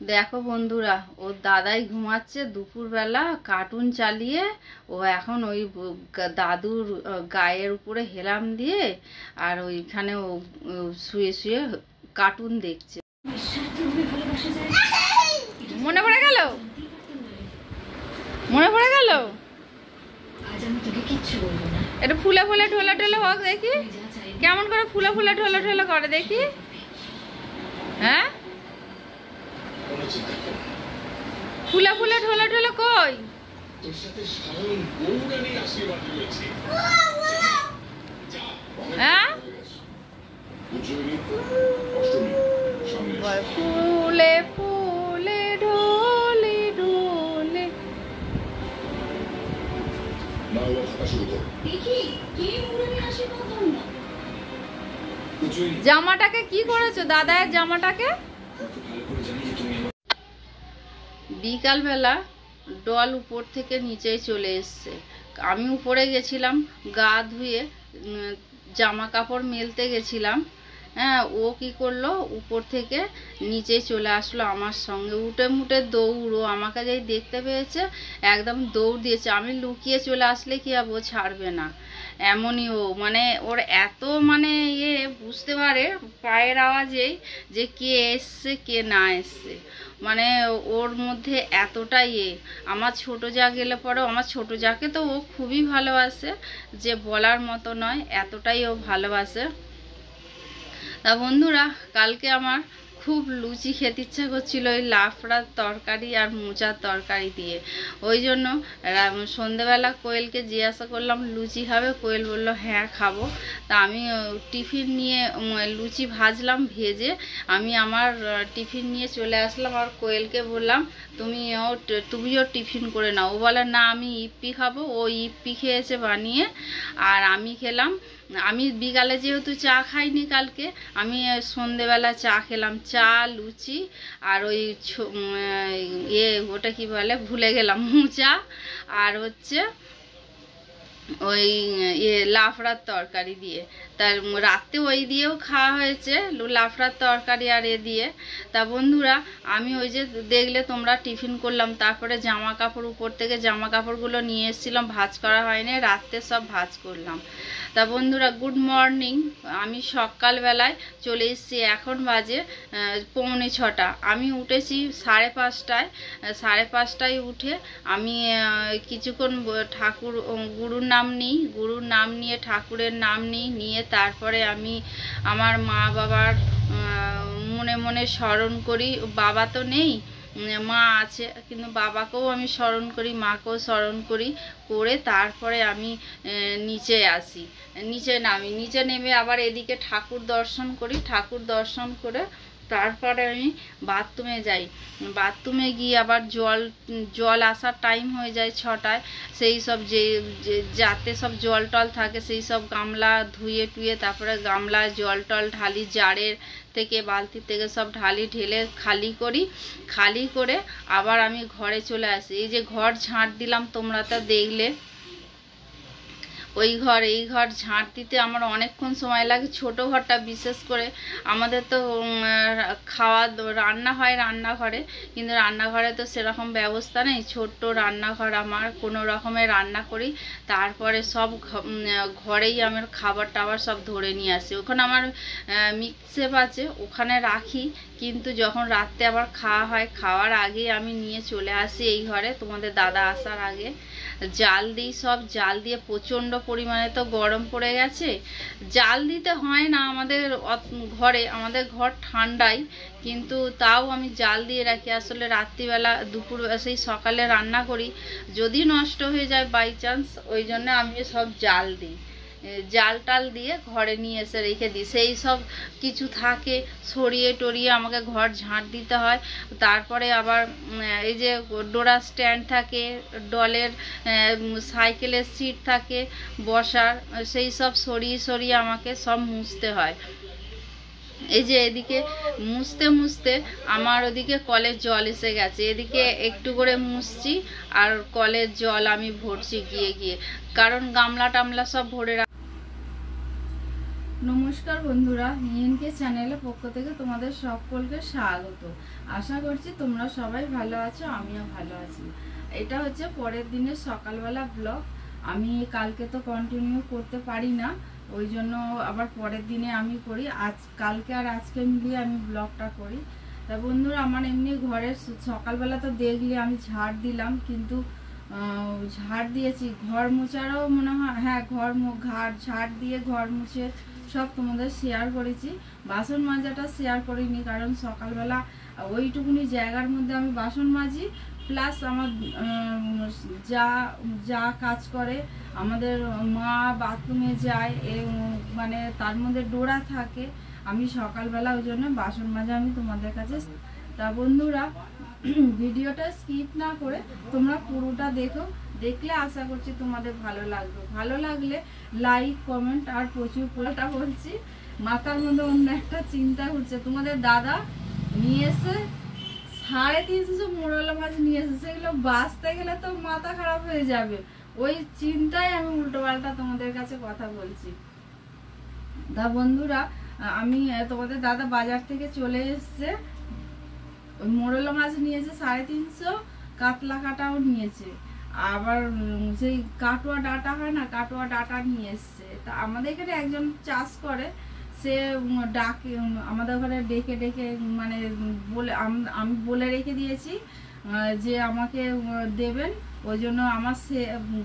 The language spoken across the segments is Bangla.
দেখো বন্ধুরা, ওর দাদাই ঘুমাচ্ছে দুপুরবেলা কার্টুন চালিয়ে। ও এখন ওই দাদুর গায়ের উপরে হেলাম দিয়ে আর ওইখানে ও শুয়ে শুয়ে কার্টুন দেখছে। মনে পড়ে গেল, মনে পড়ে গেল। এটা ফুলে ফুলে ঢোলা ঢোলা হোক দেখি, কেমন করে ফুলে ফুলে ঢোলা ঢোলা করে দেখি। হ্যাঁ, ফুলে ফুলে ঢোলা ঢোলা কই? হ্যাঁ, ফুলে ফুলে ঢোলে ঢোলে। জামাটাকে কি করেছো দাদার জামাটাকে? বিকালবেলা ডল উপর থেকে নিচে চলে এসছে। আমি উপরে গেছিলাম গা ধুয়ে, জামা কাপড় মেলতে গেছিলাম। হ্যাঁ, ও কি করলো, উপর থেকে নিচে চলে আসলো আমার সঙ্গে। উঠে মুটে দৌড়, ও আমাকে যেই দেখতে পেয়েছে একদম দৌড় দিয়েছে। আমি লুকিয়ে চলে আসলে কি আর ও ছাড়বে না, এমনই ও। মানে ওর এত মানে বুঝতে পারে পায়ের আওয়াজেই যে কে এসছে কে না এসছে। মানে ওর মধ্যে এতটাই আমার ছোট যা গেলে পরে, আমার ছোট যাকে তো ও খুবই ভালোবাসে, যে বলার মতো নয়, এতটাই ও ভালোবাসে। তা বন্ধুরা, কালকে আমার খুব লুচি খেতে ইচ্ছা করছিল ওই লাফড়ার তরকারি আর মোচার তরকারি দিয়ে। ওই জন্য সন্ধেবেলা কোয়েলকে জিজ্ঞাসা করলাম লুচি খাবে? কোয়েল বলল হ্যাঁ খাবো। তা আমি টিফিন নিয়ে লুচি ভাজলাম, ভেজে আমি আমার টিফিন নিয়ে চলে আসলাম। আর কোয়েলকে বললাম তুমিও টিফিন করে নাও। ও বলে না আমি ইপ্পি খাবো। ও ইপ্পি খেয়েছে বানিয়ে, আর আমি খেলাম। আমি বিকালে যেহেতু চা খাইনি কালকে, আমি সন্ধেবেলা চা খেলাম, চা লুচি আর ওই ওটা কি বলে ভুলে গেলাম, মোচা আর হচ্ছে ওই লাফড়ার তরকারি দিয়ে। তার রাতে ওই দিয়েও খাওয়া হয়েছে, লাফড়ার তরকারি আর দিয়ে। তা বন্ধুরা, আমি ওই যে দেখলে তোমরা টিফিন করলাম, তারপরে জামা কাপড় উপর থেকে জামা কাপড়গুলো নিয়ে এসেছিলাম, ভাঁজ করা হয়নি, রাতে সব ভাঁজ করলাম। তা বন্ধুরা, গুড মর্নিং। আমি সকালবেলায় চলে এসেছি, এখন বাজে 5:45। আমি উঠেছি 5:30টায়। 5:30টায় উঠে আমি কিছুক্ষণ গুরুর নাম নিই, গুরুর নাম নিয়ে ঠাকুরের নাম নিয়ে তারপরে আমি আমার মা বাবার মনে মনে স্মরণ করি। বাবা তো নেই, মা আছে, কিন্তু বাবাকেও আমি স্মরণ করি, মাকেও স্মরণ করি, করে তারপরে আমি নিচে আসি, নিচে নামি। নিচে নেমে আবার এদিকে ঠাকুর দর্শন করি, ঠাকুর দর্শন করে তারপরে আমি বাথরুমে যাই। বাথরুমে গিয়ে আবার জল আসার টাইম হয়ে যায় 6টায়। সেই সব যাতে সব জল টল থাকে সেই সব গামলা ধুয়ে টুয়ে তারপরে গামলায় জল টল ঢালি, জারের থেকে বালতি থেকে সব ঢেলে খালি করে আবার আমি ঘরে চলে আসি। এই যে ঘর ঝাঁট দিলাম তোমরা তো দেখলে, এই ঘর ঝাঁট দিতে আমার অনেকক্ষণ সময় লাগে। ছোট ঘরটা বিশেষ করে, আমাদের তো রান্না হয় রান্নাঘরে, কিন্তু রান্নাঘরে তো সেরকম ব্যবস্থা নেই। ছোট্ট রান্নাঘর আমার, কোনো রকমে রান্না করি, তারপরে সব ঘরেই আমার খাবার টাবার সব ধরে নিয়ে আসি। ওখানে আমার মিক্সেপ আছে, ওখানে রাখি, কিন্তু যখন রাত্রে আবার খাওয়া হয়, খাওয়ার আগে আমি নিয়ে চলে আসি এই ঘরে, তোমাদের দাদা আসার আগে জাল দিই। সব জাল দিয়ে প্রচণ্ড পরিমাণে তো গরম পড়ে গেছে, জাল দিতে হয় না আমাদের ঘরে, আমাদের ঘর ঠান্ডাই, কিন্তু তাও আমি জাল দিয়ে রাখি। আসলে রাত্রিবেলা দুপুর সেই সকালে রান্না করি, যদি নষ্ট হয়ে যায় বাই চান্স, ওই জন্য আমি সব জাল দিই, জাল টাল দিয়ে ঘরে নিয়ে এসে রেখে দিই। সেই সব কিছু থাকে, সরিয়ে টরিয়ে আমাকে ঘর ঝাঁট দিতে হয়। তারপরে আবার এই যে ডোরা স্ট্যান্ড থাকে, ডলের সাইকেলের সিট থাকে বসার, সেই সব সরিয়ে আমাকে সব মুছতে হয়। এই যে এদিকে মুছতে আমার ওদিকে কলের জল এসে গেছে, এদিকে একটু করে মুছছি আর কলের জল আমি ভরছি গিয়ে, কারণ গামলা টামলা সব ভরে নমস্কার বন্ধুরা, ইএনকে চ্যানেলের পক্ষ থেকে তোমাদের সকলকে স্বাগত। আশা করছি তোমরা সবাই ভালো আছো, আমিও ভালো আছি। এটা হচ্ছে পরের দিনের সকালবেলা ব্লগ। আমি কালকে তো কন্টিনিউ করতে পারি না, ওই জন্য আবার পরের দিনে আমি করি। কালকে আর আজকে মিলিয়ে আমি ব্লগটা করি। তা বন্ধুরা, আমার এমনি ঘরের সকালবেলা তো দেখলে আমি ঝাড় দিলাম, কিন্তু ঝাড় দিয়েছি, ঘর মোছারও মনে হয়, হ্যাঁ ঝাড় দিয়ে ঘর মুছে সব তোমাদের শেয়ার করেছি। বাসন মাজাটা শেয়ার করিনি, কারণ সকালবেলা ওইটুকুনি জায়গার মধ্যে আমি বাসন মাজি, প্লাস আমার যা কাজ করে, আমাদের মা বাথরুমে যায়, মানে তার মধ্যে ডোরা থাকে। আমি সকালবেলা ওই জন্য বাসন মাজা আমি তোমাদের কাছে। তা বন্ধুরা, ভিডিওটা স্কিপ না করে তোমরা পুরোটা দেখো, দেখলে আশা করছি তোমাদের ভালো লাগলে লাইক কমেন্ট আর প্রচুর পুরোটা বলছি। মাথার মধ্যে অন্য একটা চিন্তা ঘুরছে। তোমাদের দাদা নিয়ে এসে 350 মোরলা মাছ নিয়ে এসে, সেগুলো বাঁচতে গেলে তো মাথা খারাপ হয়ে যাবে। ওই চিন্তায় আমি উল্টো পাল্টা তোমাদের কাছে কথা বলছি। তা বন্ধুরা, আমি তোমাদের দাদা বাজার থেকে চলে এসছে, ওই মোরলা মাছ নিয়েছে 350, কাতলা কাটাও নিয়েছে, আবার সেই কাটোয়া ডাটা হয় না, কাটোয়া ডাটা নিয়ে এসছে। তা আমাদের এখানে একজন চাষ করে, সে ডাকে আমাদের ঘরে ডেকে মানে বলে, আমি বলে রেখে দিয়েছি যে আমাকে দেবেন। ওই জন্য আমার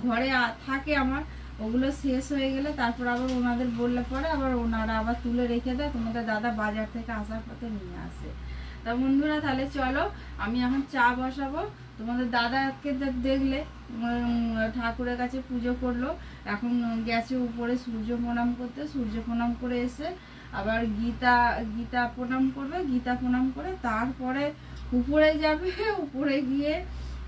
ঘরে থাকে, আমার ওগুলো শেষ হয়ে গেলে তারপর আবার ওনাদের বললে পরে আবার ওনারা আবার তুলে রেখে দেয়। তোমাদের দাদা বাজার থেকে আসার পথে নিয়ে আসে। তা বন্ধুরা, তাহলে চলো আমি এখন চা বসাবো। তোমাদের দাদাকে দেখলে ঠাকুরের কাছে পুজো করলো, এখন গেছে উপরে সূর্য প্রণাম করতে। সূর্য প্রণাম করে এসে আবার গীতা প্রণাম করবে, গীতা প্রণাম করে তারপরে উপরে যাবে। উপরে গিয়ে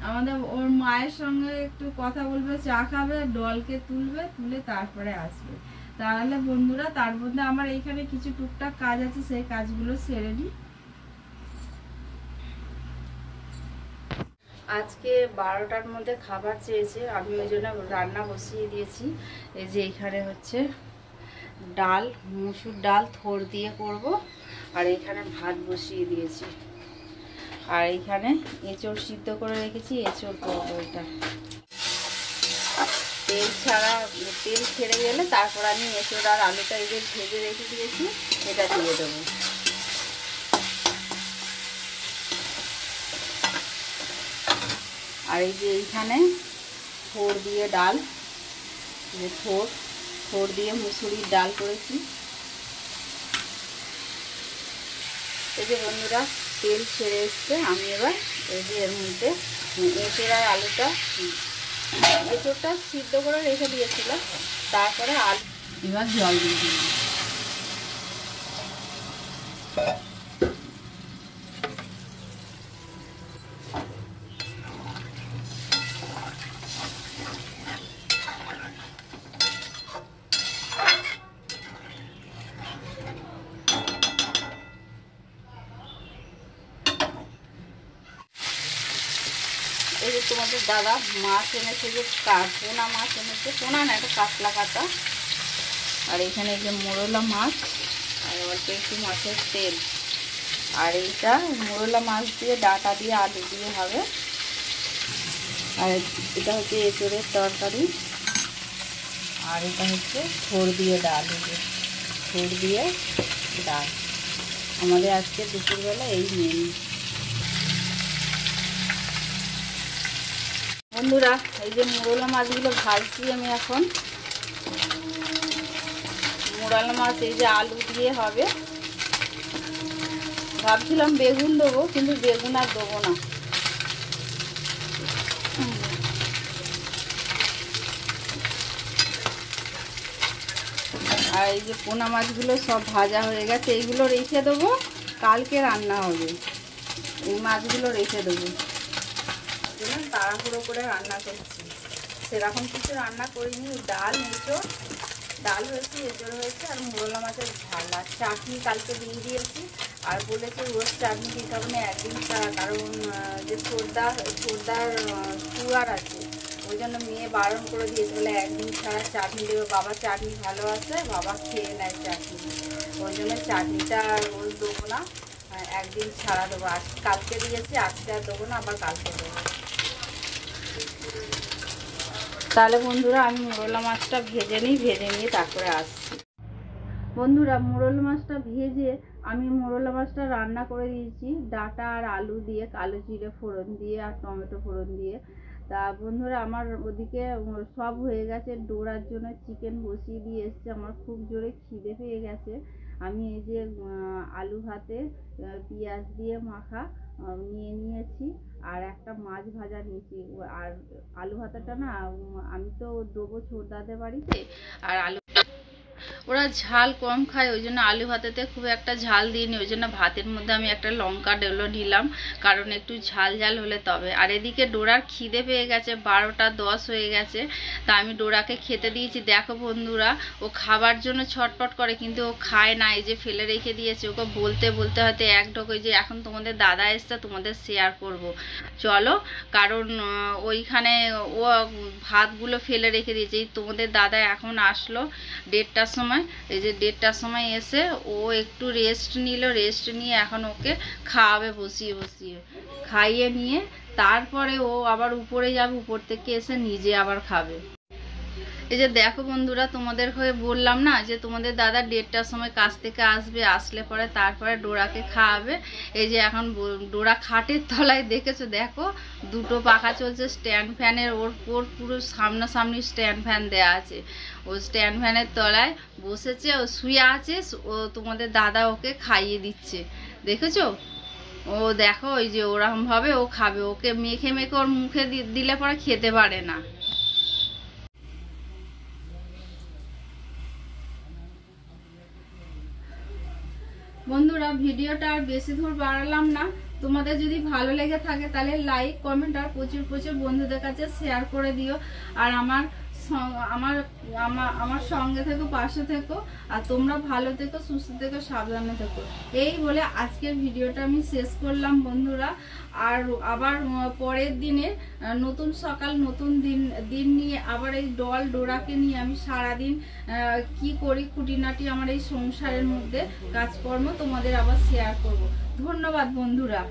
আমাদের ওর মায়ের সঙ্গে একটু কথা বলবে, চা খাবে, ডলকে তুলে তারপরে আসবে। তাহলে বন্ধুরা, তার মধ্যে আমার এইখানে কিছু টুকটাক কাজ আছে, সেই কাজগুলো সেরে নিই। আজকে 12টার মধ্যে খাবার চেয়েছে, আমি ওই জন্য রান্না বসিয়ে দিয়েছি। এই যে এখানে হচ্ছে ডাল, মুসুর ডাল থোর দিয়ে করব, আর এখানে ভাত বসিয়ে দিয়েছি, আর এখানে এঁচড় সিদ্ধ করে রেখেছি, এঁচড় করবো। এটা তেল ছেড়ে গেলে তারপর আমি এঁচড় আর আলুটা এই যে ভেজে রেখে দিয়েছি, এটা দিয়ে দেবো। আর এই যে এইখানে থোর দিয়ে ডাল, যে থোর দিয়ে মুসুরির ডাল করেছি। এই যে বন্ধুরা, তেল ছেড়ে এসছে, আমি এবার এই যে এর মধ্যে এঁচড় আর আলুটা, এঁচড়টা সিদ্ধ করে রেখে দিয়েছিলাম, তারপরে আলু এবার জল দিয়ে দিলাম। এই যে তোমাদের দাদা মাছ এনেছে, যে পোনা মাছ এনেছে, পোনা না, এটা কাতলা কাটা। আর এখানে এই যে মোরলা মাছ, আর অল্প একটু মাছের তেল। আর এইটা মোরলা মাছ দিয়ে ডাটা দিয়ে আলু দিয়ে হবে। আর এটা হচ্ছে এঁচড়ের তরকারি, আর এটা হচ্ছে থোর দিয়ে ডাল। থোর দিয়ে ডাল আমাদের আজকে দুপুরবেলা এই মেনু। বন্ধুরা, এই যে মোরলা মাছগুলো ভাজছি আমি এখন। মোরলা মাছ এই যে আলু দিয়ে হবে। ভাবছিলাম বেগুন দেবো, কিন্তু বেগুন আর দেবো না। আর এই যে পোনা মাছগুলো সব ভাজা হয়ে গেছে, এইগুলো রেখে দেবো, কালকে রান্না হবে। এই মাছগুলো রেখে দেবো, তাড়াহুড়ো করে রান্না করছি। সেরকম কিছু রান্না করিনি, ডাল হয়েছে, এঁচড় হয়েছে, আর মোরলা মাছের ঝাল, আর চাটনি কালকে দিয়ে দিয়েছি। আর বলেছে রোজ চাটনি দিতে হবে না, একদিন ছাড়া, কারণ যে ছোটদার সুগার আছে, ওই জন্য মেয়ে বারণ করে দিয়েছে, বলে একদিন ছাড়া চাটনি দেবে, বাবা চাটনি ভালোবাসে, বাবা খেয়ে নেয় চাটনি, ওই জন্য চাটনিটা রোজ দেবো না, একদিন ছাড়া দেবো। আজ কালকে দিয়েছি, আজকে আর দেবো না, আবার কালকে দেবো। তাহলে বন্ধুরা আমি মোরলা মাছটা ভেজে নিয়ে তারপরে আসছি। বন্ধুরা মোরলা মাছটা ভেজে আমি মোরলা মাছটা রান্না করে দিয়েছি ডাঁটা আর আলু দিয়ে, কালো জিরে ফোড়ন দিয়ে আর টমেটো ফোড়ন দিয়ে। তা বন্ধুরা আমার ওদিকে সব হয়ে গেছে, ডোরার জন্য চিকেন বসিয়ে দিয়ে এসছে। আমার খুব জোরে খিদে পেয়ে গেছে। আমি এই যে আলু ভাতে পেঁয়াজ দিয়ে মাখা নিয়েছি, আর একটা মাছ ভাজা নিয়েছি। আর আলু ভাতাটা না আমি তো দেবো ছোটদাদের বাড়িতে, আর আলু ওরা ঝাল কম খায়, ওই জন্য আলু ভাতেতে খুব একটা ঝাল দিইনি। ওই জন্য ভাতের মধ্যে আমি একটা লঙ্কা ডেলো নিলাম, কারণ একটু ঝাল ঝাল হলে তবে। আর এদিকে ডোরার খিদে পেয়ে গেছে, 12টা 10 হয়ে গেছে। তা আমি ডোরাকে খেতে দিয়েছি। দেখো বন্ধুরা, ও খাবার জন্য ছটপট করে, কিন্তু ও খায় না, এই যে ফেলে রেখে দিয়েছে। ওকে বলতে বলতে হয়তো এক ঢোক, ওই যে এখন তোমাদের দাদা এসছে, তোমাদের শেয়ার করব চলো, কারণ ওইখানে ও ভাতগুলো ফেলে রেখে দিয়েছে। এই তোমাদের দাদা এখন আসলো 1:30টার সময়, এই যে 1:30টার সময় এসে ও একটু রেস্ট নিল, রেস্ট নিয়ে এখন ওকে খাওয়াবে বসিয়ে খাইয়ে নিয়ে তারপরে ও আবার উপরে যাবে, উপর থেকে এসে নিজে আবার খাবে। এই যে দেখো বন্ধুরা, তোমাদের হয়ে বললাম না যে তোমাদের দাদা 1:30টার সময় কাজ থেকে আসবে, আসলে পরে তারপরে ডোরাকে খাওয়াবে। এই যে এখন ডোরা খাটের তলায় দেখেছো, দেখো দুটো পাখা চলছে স্ট্যান্ড ফ্যানের, ওর পুরো সামনাসামনি স্ট্যান্ড ফ্যান দেওয়া আছে। ও স্ট্যান্ড ফ্যানের তলায় বসেছে, ও শুয়ে আছে, ও তোমাদের দাদা ওকে খাইয়ে দিচ্ছে, দেখেছো? ও দেখো ওই যে ওরকমভাবে ও খাবে, ওকে মেখে ওর মুখে দিলে পরে খেতে পারে না। বন্ধুরা ভিডিওটা আর বেশি দূর বাড়ালাম না। তোমাদের যদি ভালো লেগে থাকে তাহলে লাইক কমেন্ট আর প্রচুর বন্ধুদের কাছে শেয়ার করে দিও। আর আমার সঙ্গে থেকো, পাশে থেকো, আর তোমরা ভালো থেকো, সুস্থ থেকো, সাবধানে থেকো। এই বলে আজকের ভিডিওটা আমি শেষ করলাম বন্ধুরা। আর আবার পরের দিনে নতুন সকাল, নতুন দিন নিয়ে আবার এই ডোরাকে নিয়ে আমি সারাদিন কি করি খুঁটিনাটি আমার এই সংসারের মধ্যে কাজকর্ম তোমাদের আবার শেয়ার করব। ধন্যবাদ বন্ধুরা।